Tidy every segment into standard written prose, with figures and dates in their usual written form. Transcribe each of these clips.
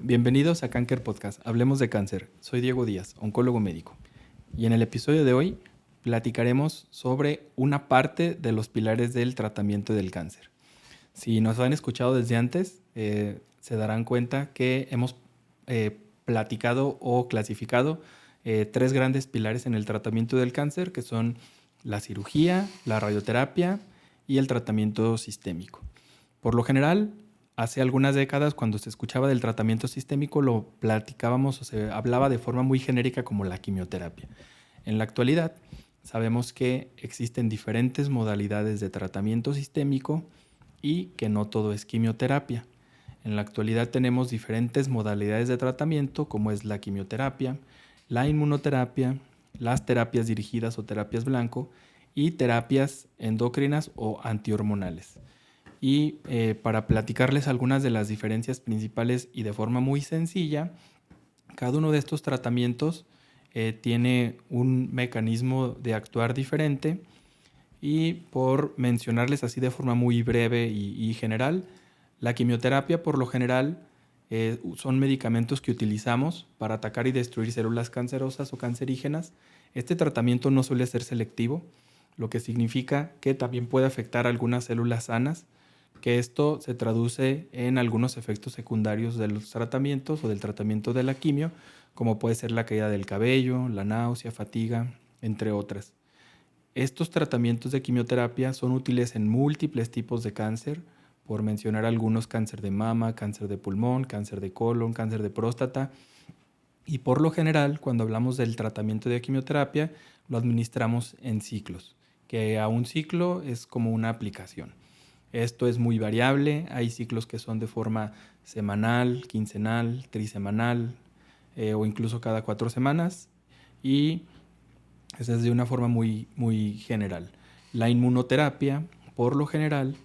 Bienvenidos a Cáncer Podcast. Hablemos de cáncer. Soy Diego Díaz, oncólogo médico. Y en el episodio de hoy platicaremos sobre una parte de los pilares del tratamiento del cáncer. Si nos han escuchado desde antes, se darán cuenta que hemos platicado o clasificado tres grandes pilares en el tratamiento del cáncer, que son la cirugía, la radioterapia y el tratamiento sistémico. Por lo general, hace algunas décadas, cuando se escuchaba del tratamiento sistémico, lo platicábamos o se hablaba de forma muy genérica como la quimioterapia. En la actualidad, sabemos que existen diferentes modalidades de tratamiento sistémico y que no todo es quimioterapia. En la actualidad tenemos diferentes modalidades de tratamiento, como es la quimioterapia, la inmunoterapia, las terapias dirigidas o terapias blanco y terapias endocrinas o antihormonales. Y para platicarles algunas de las diferencias principales y de forma muy sencilla, cada uno de estos tratamientos tiene un mecanismo de actuar diferente, y por mencionarles así de forma muy breve y general, la quimioterapia por lo general son medicamentos que utilizamos para atacar y destruir células cancerosas o cancerígenas. Este tratamiento no suele ser selectivo, lo que significa que también puede afectar a algunas células sanas, que esto se traduce en algunos efectos secundarios de los tratamientos o del tratamiento de la quimio, como puede ser la caída del cabello, la náusea, fatiga, entre otras. Estos tratamientos de quimioterapia son útiles en múltiples tipos de cáncer, por mencionar algunos: cáncer de mama, cáncer de pulmón, cáncer de colon, cáncer de próstata. Y por lo general, cuando hablamos del tratamiento de quimioterapia, lo administramos en ciclos, que a un ciclo es como una aplicación. Esto es muy variable, hay ciclos que son de forma semanal, quincenal, trisemanal o incluso cada 4 semanas, y esa es de una forma muy general. La inmunoterapia, por lo general,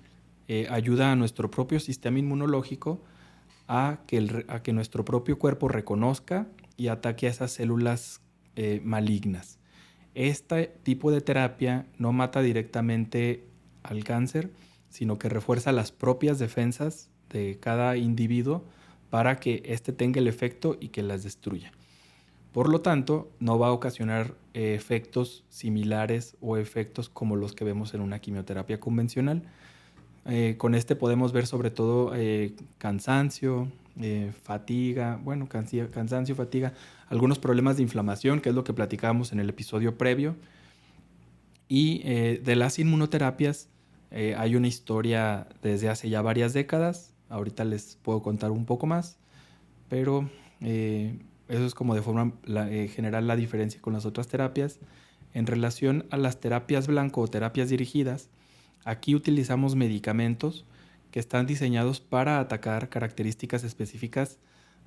ayuda a nuestro propio sistema inmunológico a que nuestro propio cuerpo reconozca y ataque a esas células malignas. Este tipo de terapia no mata directamente al cáncer, sino que refuerza las propias defensas de cada individuo para que éste tenga el efecto y que las destruya. Por lo tanto, no va a ocasionar efectos similares o efectos como los que vemos en una quimioterapia convencional. Con este podemos ver sobre todo cansancio, fatiga, cansancio, fatiga, algunos problemas de inflamación, que es lo que platicábamos en el episodio previo. Y de las inmunoterapias hay una historia desde hace ya varias décadas. Ahorita les puedo contar un poco más, pero eso es como de forma general la diferencia con las otras terapias. En relación a las terapias blanco o terapias dirigidas, aquí utilizamos medicamentos que están diseñados para atacar características específicas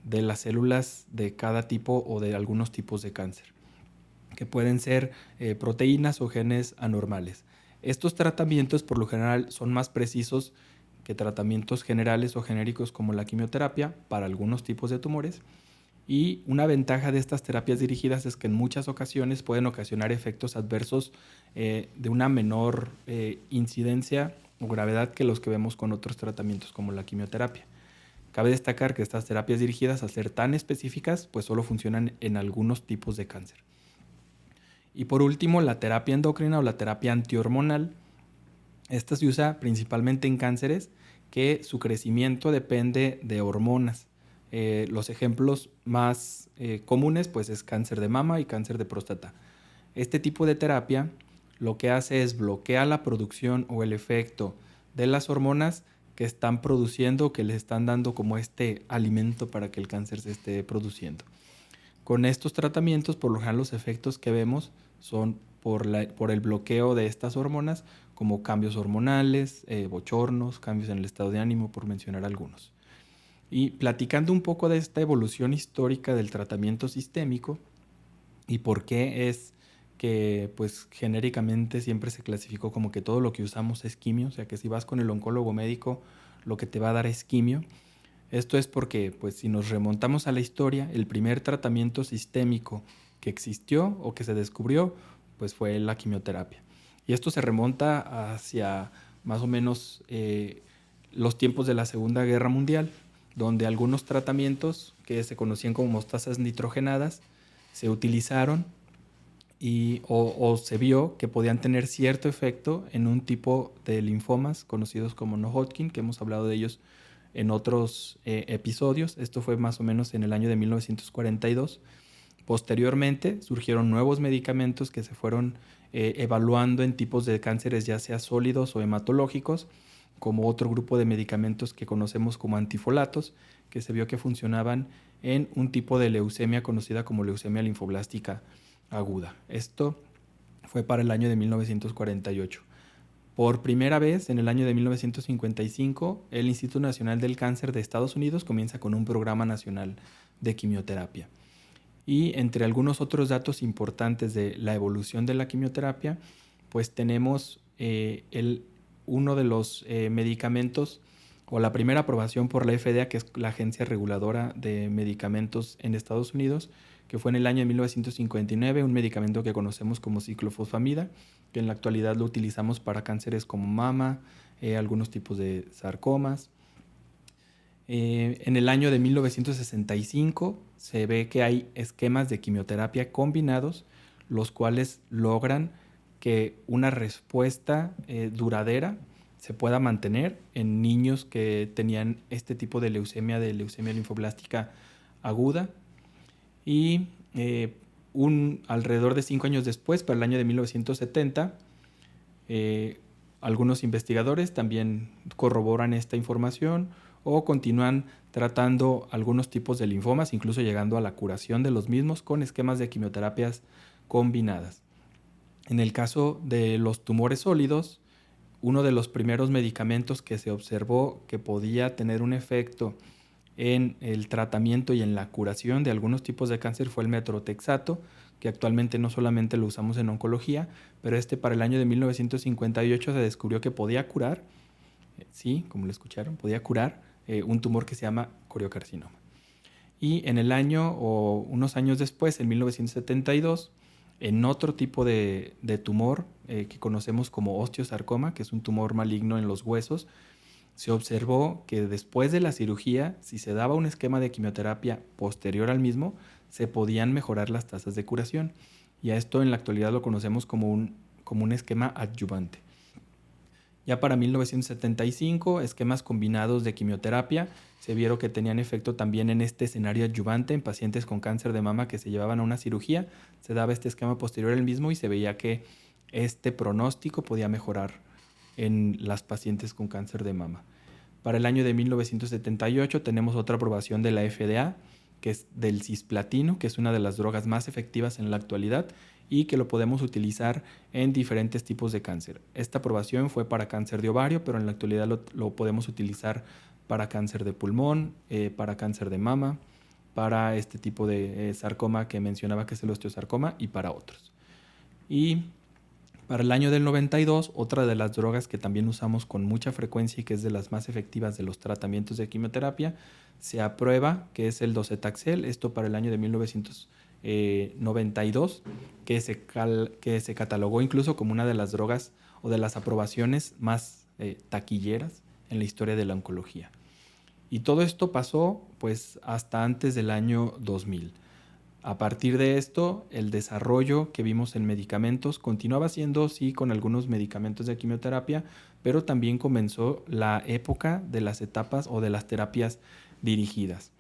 de las células de cada tipo o de algunos tipos de cáncer, que pueden ser proteínas o genes anormales. Estos tratamientos por lo general son más precisos que tratamientos generales o genéricos como la quimioterapia para algunos tipos de tumores. Y una ventaja de estas terapias dirigidas es que en muchas ocasiones pueden ocasionar efectos adversos de una menor incidencia o gravedad que los que vemos con otros tratamientos como la quimioterapia. Cabe destacar que estas terapias dirigidas, al ser tan específicas, pues solo funcionan en algunos tipos de cáncer. Y por último, la terapia endocrina o la terapia antihormonal. Esta se usa principalmente en cánceres que su crecimiento depende de hormonas. Los ejemplos más comunes pues es cáncer de mama y cáncer de próstata. Este tipo de terapia lo que hace es bloquear la producción o el efecto de las hormonas que están produciendo, que les están dando como este alimento para que el cáncer se esté produciendo. Con estos tratamientos, por lo general, los efectos que vemos son por el bloqueo de estas hormonas, como cambios hormonales, bochornos, cambios en el estado de ánimo, por mencionar algunos. Y platicando un poco de esta evolución histórica del tratamiento sistémico y por qué es que pues genéricamente siempre se clasificó como que todo lo que usamos es quimio, o sea que si vas con el oncólogo médico lo que te va a dar es quimio. Esto es porque pues si nos remontamos a la historia, el primer tratamiento sistémico que existió o que se descubrió pues fue la quimioterapia. Y esto se remonta hacia más o menos los tiempos de la Segunda Guerra Mundial. donde algunos tratamientos que se conocían como mostazas nitrogenadas se utilizaron o se vio que podían tener cierto efecto en un tipo de linfomas conocidos como no-Hodgkin, que hemos hablado de ellos en otros episodios. Esto fue más o menos en el año de 1942. Posteriormente surgieron nuevos medicamentos que se fueron evaluando en tipos de cánceres ya sea sólidos o hematológicos, como otro grupo de medicamentos que conocemos como antifolatos, que se vio que funcionaban en un tipo de leucemia conocida como leucemia linfoblástica aguda. Esto fue para el año de 1948. Por primera vez, en el año de 1955, el Instituto Nacional del Cáncer de Estados Unidos comienza con un programa nacional de quimioterapia. Y entre algunos otros datos importantes de la evolución de la quimioterapia, pues tenemos uno de los medicamentos o la primera aprobación por la FDA, que es la Agencia Reguladora de Medicamentos en Estados Unidos, que fue en el año de 1959, un medicamento que conocemos como ciclofosfamida, que en la actualidad lo utilizamos para cánceres como mama, algunos tipos de sarcomas. En el año de 1965 se ve que hay esquemas de quimioterapia combinados, los cuales logran que una respuesta duradera se pueda mantener en niños que tenían este tipo de leucemia linfoblástica aguda. Y alrededor de 5 años después, para el año de 1970, algunos investigadores también corroboran esta información o continúan tratando algunos tipos de linfomas, incluso llegando a la curación de los mismos con esquemas de quimioterapias combinadas. En el caso de los tumores sólidos, uno de los primeros medicamentos que se observó que podía tener un efecto en el tratamiento y en la curación de algunos tipos de cáncer fue el metrotexato, que actualmente no solamente lo usamos en oncología, pero para el año de 1958 se descubrió que podía curar, sí, como lo escucharon, podía curar un tumor que se llama coriocarcinoma. Y en el año o unos años después, en 1972, en otro tipo de tumor que conocemos como osteosarcoma, que es un tumor maligno en los huesos, se observó que después de la cirugía, si se daba un esquema de quimioterapia posterior al mismo, se podían mejorar las tasas de curación. Y a esto en la actualidad lo conocemos como un esquema adyuvante. Ya para 1975, esquemas combinados de quimioterapia se vieron que tenían efecto también en este escenario adyuvante en pacientes con cáncer de mama que se llevaban a una cirugía. Se daba este esquema posterior al mismo y se veía que este pronóstico podía mejorar en las pacientes con cáncer de mama. Para el año de 1978 tenemos otra aprobación de la FDA, que es del cisplatino, que es una de las drogas más efectivas en la actualidad y que lo podemos utilizar en diferentes tipos de cáncer. Esta aprobación fue para cáncer de ovario, pero en la actualidad lo podemos utilizar para cáncer de pulmón, para cáncer de mama, para este tipo de sarcoma que mencionaba que es el osteosarcoma y para otros. Y para el año del 92, otra de las drogas que también usamos con mucha frecuencia y que es de las más efectivas de los tratamientos de quimioterapia, se aprueba, que es el docetaxel, esto para el año de 1992, que se catalogó incluso como una de las drogas o de las aprobaciones más taquilleras en la historia de la oncología. Y todo esto pasó pues hasta antes del año 2000. A partir de esto, el desarrollo que vimos en medicamentos continuaba siendo, sí, con algunos medicamentos de quimioterapia, pero también comenzó la época de las etapas o de las terapias dirigidas.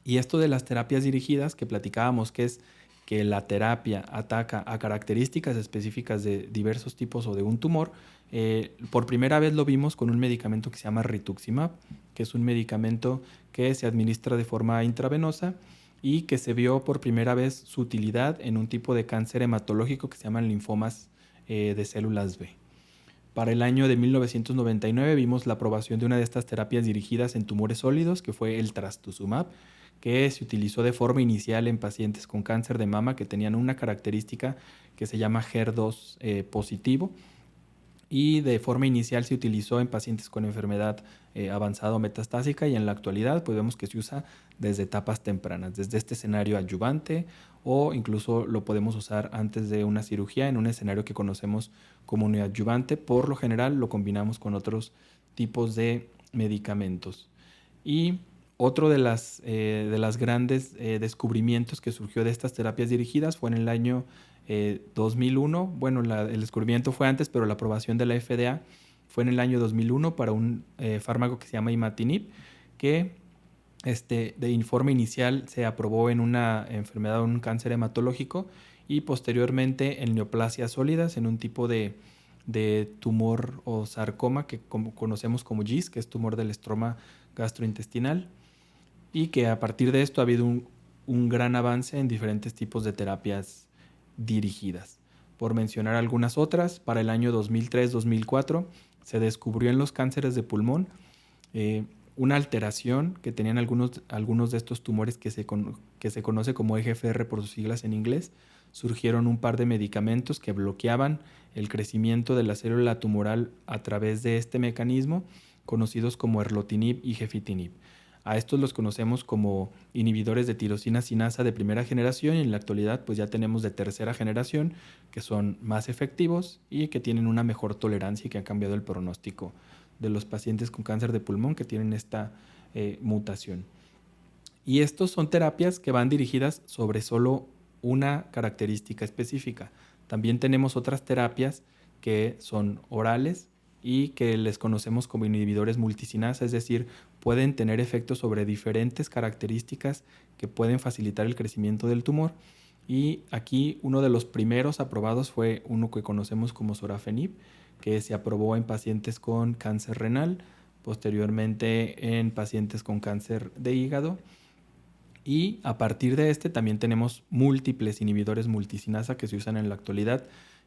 Y esto de las terapias dirigidas que platicábamos, que es que la terapia ataca a características específicas de diversos tipos o de un tumor, por primera vez lo vimos con un medicamento que se llama rituximab, que es un medicamento que se administra de forma intravenosa y que se vio por primera vez su utilidad en un tipo de cáncer hematológico que se llaman linfomas de células B. Para el año de 1999 vimos la aprobación de una de estas terapias dirigidas en tumores sólidos, que fue el trastuzumab, que se utilizó de forma inicial en pacientes con cáncer de mama que tenían una característica que se llama HER2 positivo, y de forma inicial se utilizó en pacientes con enfermedad avanzada o metastásica, y en la actualidad pues vemos que se usa desde etapas tempranas, desde este escenario adyuvante, o incluso lo podemos usar antes de una cirugía en un escenario que conocemos como neoadyuvante. Por lo general lo combinamos con otros tipos de medicamentos. Y Otro de las grandes descubrimientos que surgió de estas terapias dirigidas fue en el año 2001. Bueno, el descubrimiento fue antes, pero la aprobación de la FDA fue en el año 2001 para un fármaco que se llama imatinib, que de informe inicial se aprobó en una enfermedad, un cáncer hematológico, y posteriormente en neoplasias sólidas, en un tipo de tumor o sarcoma que conocemos como GIST, que es tumor del estroma gastrointestinal, y que a partir de esto ha habido un gran avance en diferentes tipos de terapias dirigidas. Por mencionar algunas otras, para el año 2003-2004 se descubrió en los cánceres de pulmón una alteración que tenían algunos de estos tumores que se conoce como EGFR por sus siglas en inglés. Surgieron un par de medicamentos que bloqueaban el crecimiento de la célula tumoral a través de este mecanismo, conocidos como erlotinib y gefitinib. A estos los conocemos como inhibidores de tirosina sinasa de primera generación, y en la actualidad pues ya tenemos de tercera generación, que son más efectivos y que tienen una mejor tolerancia y que han cambiado el pronóstico de los pacientes con cáncer de pulmón que tienen esta mutación. Y estos son terapias que van dirigidas sobre solo una característica específica. También tenemos otras terapias que son orales y que les conocemos como inhibidores multisinasa, es decir, pueden tener efectos sobre diferentes características que pueden facilitar el crecimiento del tumor. Y aquí uno de los primeros aprobados fue uno que conocemos como sorafenib, que se aprobó en pacientes con cáncer renal, posteriormente en pacientes con cáncer de hígado. Y a partir de este también tenemos múltiples inhibidores multisinasa que se usan en la actualidad,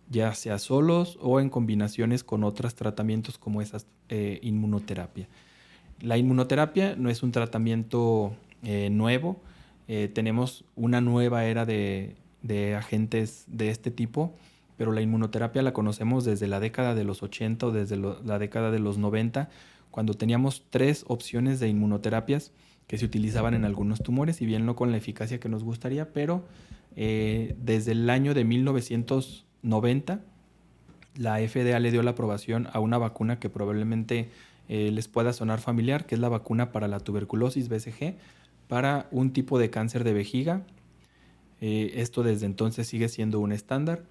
ya sea solos o en combinaciones con otros tratamientos como esa inmunoterapia. La inmunoterapia no es un tratamiento nuevo. Tenemos una nueva era de agentes de este tipo, pero la inmunoterapia la conocemos desde la década de los 80 o desde la década de los 90, cuando teníamos 3 opciones de inmunoterapias que se utilizaban en algunos tumores, si bien no con la eficacia que nos gustaría, pero desde el año de 1990 la FDA le dio la aprobación a una vacuna que probablemente les pueda sonar familiar, que es la vacuna para la tuberculosis BCG, para un tipo de cáncer de vejiga. Esto desde entonces sigue siendo un estándar.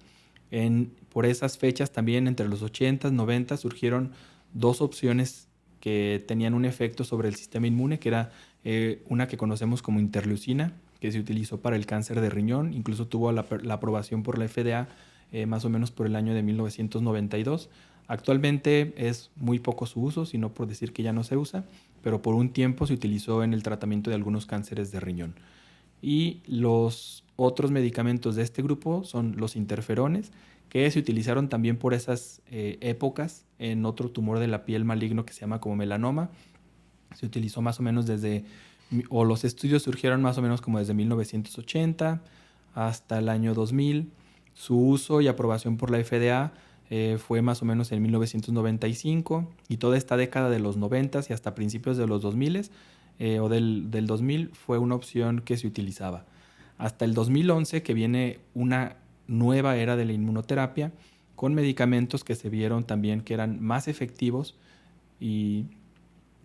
Por esas fechas también, entre los 80s, 90s, surgieron 2 opciones que tenían un efecto sobre el sistema inmune, que era una que conocemos como interleucina, que se utilizó para el cáncer de riñón, incluso tuvo la aprobación por la FDA más o menos por el año de 1992. Actualmente es muy poco su uso, sino por decir que ya no se usa, pero por un tiempo se utilizó en el tratamiento de algunos cánceres de riñón. Y los otros medicamentos de este grupo son los interferones, que se utilizaron también por esas épocas en otro tumor de la piel maligno que se llama como melanoma. Se utilizó más o menos o los estudios surgieron más o menos como desde 1980 hasta el año 2000. Su uso y aprobación por la FDA fue más o menos en 1995, y toda esta década de los 90 y hasta principios de los 2000 o del 2000 fue una opción que se utilizaba. Hasta el 2011, que viene una nueva era de la inmunoterapia con medicamentos que se vieron también que eran más efectivos y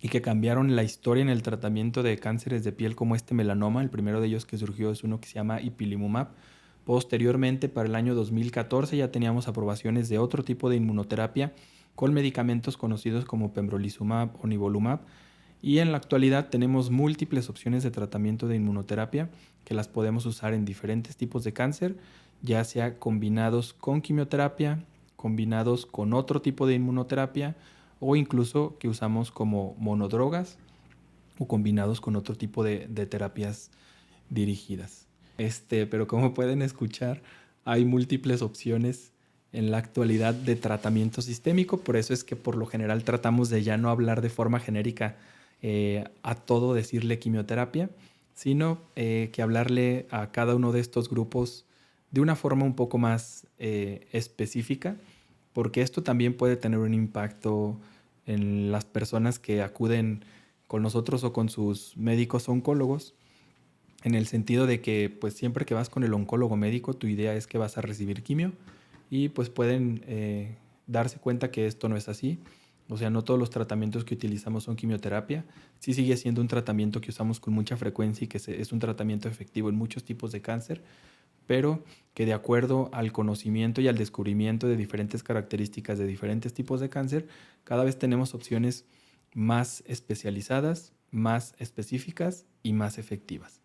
que cambiaron la historia en el tratamiento de cánceres de piel como este melanoma. El primero de ellos que surgió es uno que se llama ipilimumab. Posteriormente, para el año 2014, ya teníamos aprobaciones de otro tipo de inmunoterapia con medicamentos conocidos como pembrolizumab o nivolumab. Y en la actualidad tenemos múltiples opciones de tratamiento de inmunoterapia que las podemos usar en diferentes tipos de cáncer, ya sea combinados con quimioterapia, combinados con otro tipo de inmunoterapia, o incluso que usamos como monodrogas o combinados con otro tipo de terapias dirigidas. Pero como pueden escuchar, hay múltiples opciones en la actualidad de tratamiento sistémico. Por eso es que por lo general tratamos de ya no hablar de forma genérica a todo decirle quimioterapia, sino que hablarle a cada uno de estos grupos de una forma un poco más específica, porque esto también puede tener un impacto en las personas que acuden con nosotros o con sus médicos oncólogos, en el sentido de que pues siempre que vas con el oncólogo médico, tu idea es que vas a recibir quimio, y pues pueden darse cuenta que esto no es así, O sea, no todos los tratamientos que utilizamos son quimioterapia. Sí sigue siendo un tratamiento que usamos con mucha frecuencia y que es un tratamiento efectivo en muchos tipos de cáncer, pero que de acuerdo al conocimiento y al descubrimiento de diferentes características de diferentes tipos de cáncer, cada vez tenemos opciones más especializadas, más específicas y más efectivas.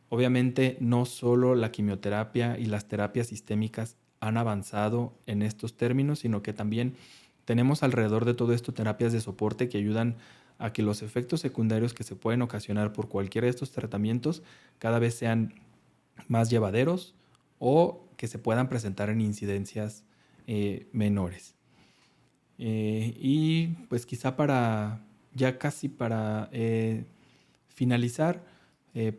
Obviamente, no solo la quimioterapia y las terapias sistémicas han avanzado en estos términos, sino que también tenemos alrededor de todo esto terapias de soporte que ayudan a que los efectos secundarios que se pueden ocasionar por cualquiera de estos tratamientos cada vez sean más llevaderos o que se puedan presentar en incidencias menores. Y pues quizá ya casi para finalizar,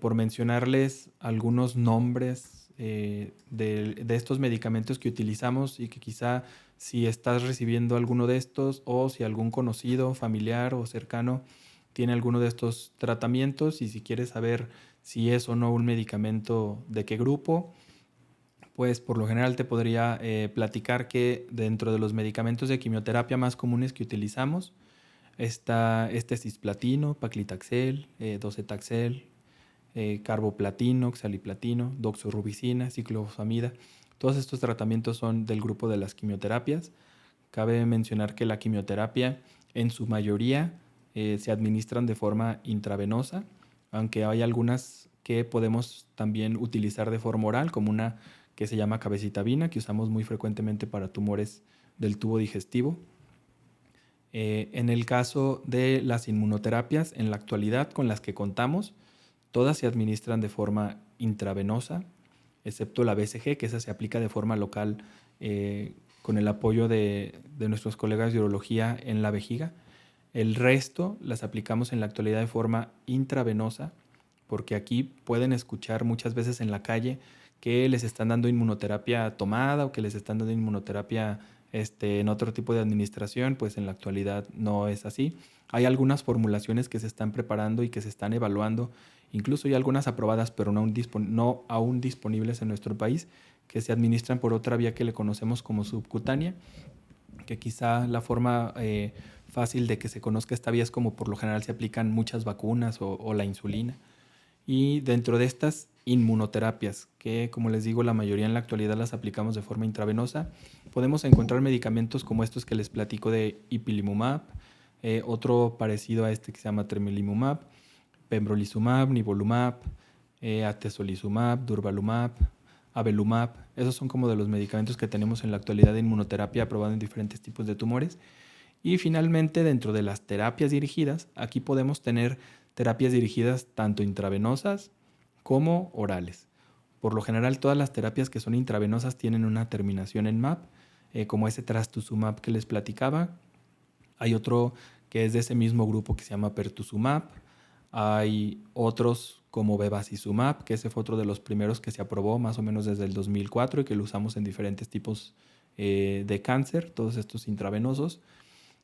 por mencionarles algunos nombres de estos medicamentos que utilizamos y que quizá si estás recibiendo alguno de estos o si algún conocido, familiar o cercano tiene alguno de estos tratamientos y si quieres saber si es o no un medicamento de qué grupo, pues por lo general te podría platicar que dentro de los medicamentos de quimioterapia más comunes que utilizamos está este cisplatino, paclitaxel, docetaxel, carboplatino, oxaliplatino, doxorubicina, ciclofosfamida. Todos estos tratamientos son del grupo de las quimioterapias. Cabe mencionar que la quimioterapia en su mayoría se administran de forma intravenosa, aunque hay algunas que podemos también utilizar de forma oral, como una que se llama cabecitabina, que usamos muy frecuentemente para tumores del tubo digestivo. En el caso de las inmunoterapias, en la actualidad con las que contamos, todas se administran de forma intravenosa, excepto la BCG, que esa se aplica de forma local con el apoyo de nuestros colegas de urología en la vejiga. El resto las aplicamos en la actualidad de forma intravenosa, porque aquí pueden escuchar muchas veces en la calle que les están dando inmunoterapia tomada o que les están dando inmunoterapia en otro tipo de administración, pues en la actualidad no es así. Hay algunas formulaciones que se están preparando y que se están evaluando, incluso hay algunas aprobadas, pero no aún disponibles en nuestro país, que se administran por otra vía que le conocemos como subcutánea, que quizá la forma fácil de que se conozca esta vía es como por lo general se aplican muchas vacunas o la insulina. Y dentro de estas inmunoterapias, que como les digo, la mayoría en la actualidad las aplicamos de forma intravenosa, podemos encontrar medicamentos como estos que les platico de ipilimumab, otro parecido a este que se llama tremelimumab, pembrolizumab, nivolumab, atezolizumab, durvalumab, avelumab. Esos son como de los medicamentos que tenemos en la actualidad de inmunoterapia aprobado en diferentes tipos de tumores. Y finalmente, dentro de las terapias dirigidas, aquí podemos tener terapias dirigidas tanto intravenosas como orales. Por lo general, todas las terapias que son intravenosas tienen una terminación en MAP, como ese trastuzumab que les platicaba. Hay otro que es de ese mismo grupo que se llama pertuzumab. Hay otros como bevacizumab, que ese fue otro de los primeros que se aprobó más o menos desde el 2004 y que lo usamos en diferentes tipos de cáncer, todos estos intravenosos.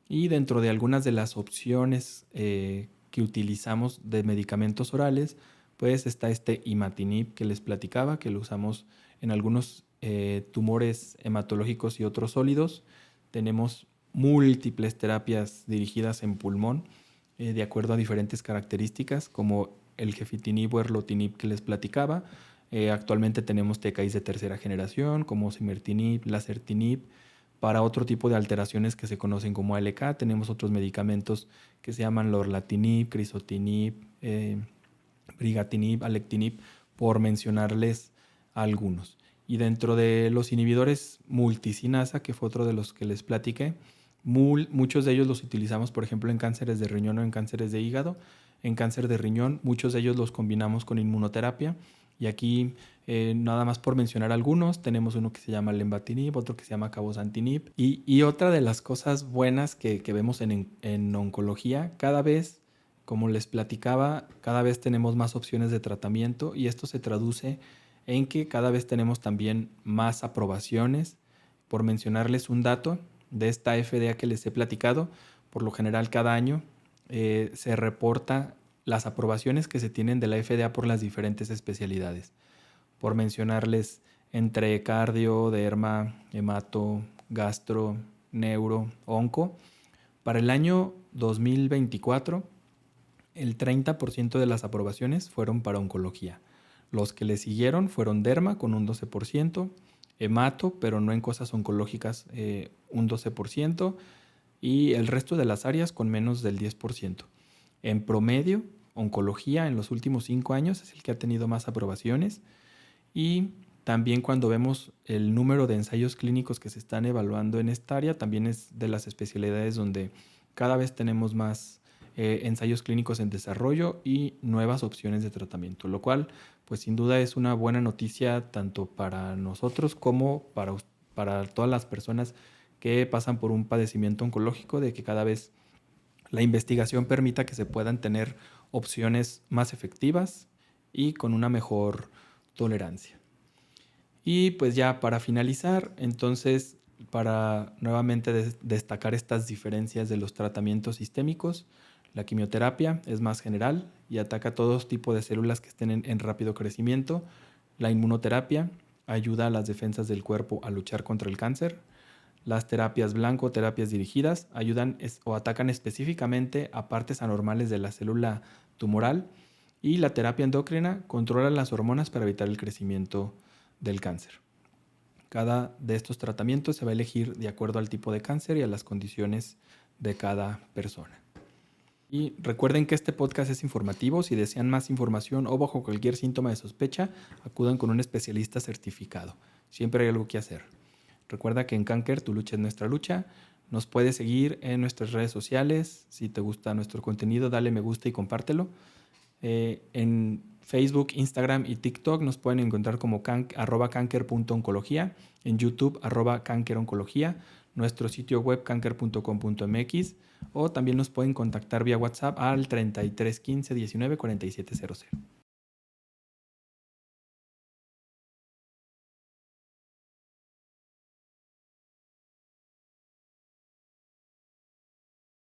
Y dentro de algunas de las opciones que utilizamos de medicamentos orales, pues está este imatinib que les platicaba, que lo usamos en algunos tumores hematológicos y otros sólidos. Tenemos múltiples terapias dirigidas en pulmón, de acuerdo a diferentes características, como el gefitinib o erlotinib que les platicaba. Actualmente tenemos TKIs de tercera generación, como osimertinib, lazertinib. Para otro tipo de alteraciones que se conocen como ALK, tenemos otros medicamentos que se llaman lorlatinib, crizotinib, brigatinib, alectinib, por mencionarles algunos. Y dentro de los inhibidores multicinasa, que fue otro de los que les platiqué, muchos de ellos los utilizamos, por ejemplo, en cánceres de riñón o en cánceres de hígado. En cáncer de riñón, muchos de ellos los combinamos con inmunoterapia. Y aquí, nada más por mencionar algunos, tenemos uno que se llama lenvatinib, otro que se llama cabozantinib. Y otra de las cosas buenas que vemos en oncología, cada vez, como les platicaba, cada vez tenemos más opciones de tratamiento y esto se traduce en que cada vez tenemos también más aprobaciones. Por mencionarles un dato de esta FDA que les he platicado, por lo general cada año se reporta las aprobaciones que se tienen de la FDA por las diferentes especialidades. Por mencionarles entre cardio, derma, hemato, gastro, neuro, onco, Para el año 2024, el 30% de las aprobaciones fueron para oncología. Los que le siguieron fueron derma con un 12%, hemato, pero no en cosas oncológicas, un 12%, y el resto de las áreas con menos del 10%. En promedio, oncología en los últimos 5 años es el que ha tenido más aprobaciones, y también cuando vemos el número de ensayos clínicos que se están evaluando en esta área, también es de las especialidades donde cada vez tenemos más ensayos clínicos en desarrollo y nuevas opciones de tratamiento, lo cual pues sin duda es una buena noticia tanto para nosotros como para todas las personas que pasan por un padecimiento oncológico, de que cada vez la investigación permita que se puedan tener opciones más efectivas y con una mejor tolerancia. Y pues ya para finalizar, entonces, para nuevamente destacar estas diferencias de los tratamientos sistémicos, la quimioterapia es más general y ataca todo tipo de células que estén en rápido crecimiento. La inmunoterapia ayuda a las defensas del cuerpo a luchar contra el cáncer. Las terapias blanco, terapias dirigidas, ayudan o atacan específicamente a partes anormales de la célula tumoral. Y la terapia endocrina controla las hormonas para evitar el crecimiento del cáncer. Cada de estos tratamientos se va a elegir de acuerdo al tipo de cáncer y a las condiciones de cada persona. Y recuerden que este podcast es informativo. Si desean más información o bajo cualquier síntoma de sospecha, acudan con un especialista certificado. Siempre hay algo que hacer. Recuerda que en Cáncer, tu lucha es nuestra lucha. Nos puedes seguir en nuestras redes sociales. Si te gusta nuestro contenido, dale me gusta y compártelo. En Facebook, Instagram y TikTok nos pueden encontrar como @canker.oncología, en YouTube @cankeroncología, nuestro sitio web canker.com.mx, o también nos pueden contactar vía WhatsApp al 33 15 19 47 00.